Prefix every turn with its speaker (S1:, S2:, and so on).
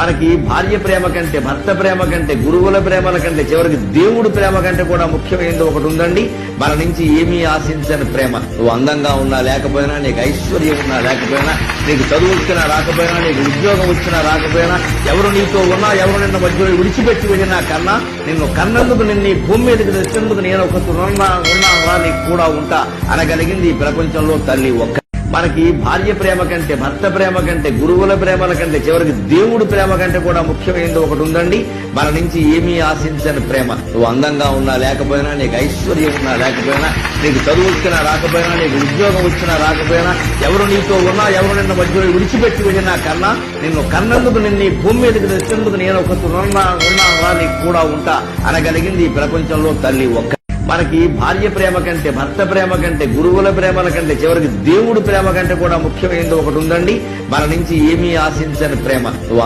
S1: మనకి భార్య ప్రేమ కంటే, భర్త ప్రేమ కంటే, గురువుల ప్రేమల కంటే, చివరికి దేవుడు ప్రేమ కంటే కూడా ముఖ్యమైనది ఒకటి ఉందండి. మన నుంచి ఏమీ ఆశించని ప్రేమ. నువ్వు అందంగా ఉన్నా లేకపోయినా, నీకు ఐశ్వర్యం ఉన్నా లేకపోయినా, నీకు చదువు వచ్చినా రాకపోయినా, నీకు ఉద్యోగం వచ్చినా రాకపోయినా, ఎవరు నీతో ఉన్నా, ఎవరు నిన్న మధ్యలో విడిచిపెట్టి వెళ్ళినా కన్నా, నిన్ను కన్నందుకు, నిన్ను ఈ భూమి మీదకి తెచ్చేందుకు నేను ఒక ఉన్నారా నీకు కూడా ఉంటా అనగలిగింది ఈ ప్రపంచంలో తల్లి ఒక్క. మనకి భార్య ప్రేమ కంటే, భర్త ప్రేమ కంటే, గురువుల ప్రేమల కంటే, చివరికి దేవుడు ప్రేమ కంటే కూడా ముఖ్యమైనది ఒకటి ఉందండి. మన నుంచి ఏమీ ఆశించని ప్రేమ. నువ్వు అందంగా ఉన్నా లేకపోయినా, నీకు ఐశ్వర్యం ఉన్నా లేకపోయినా, నీకు చదువు వచ్చినా రాకపోయినా, నీకు ఉద్యోగం వచ్చినా రాకపోయినా, ఎవరు నీతో ఉన్నా, ఎవరు నిన్న మధ్యలో విడిచిపెట్టి వెళ్ళినా కన్నా, నిన్ను కన్నందుకు, నిన్ను ఈ భూమి మీదకి తెచ్చేందుకు నేను ఒక ఉన్నారా నీకు కూడా ఉంటా అనగలిగింది ఈ ప్రపంచంలో తల్లి ఒక్క. మనకి భార్య ప్రేమ కంటే, భర్త ప్రేమ కంటే, గురువుల ప్రేమల కంటే, చివరికి దేవుడు ప్రేమ కంటే కూడా ముఖ్యమైనది ఒకటి ఉందండి. మన నుంచి ఏమీ ఆశించని ప్రేమ. నువ్వు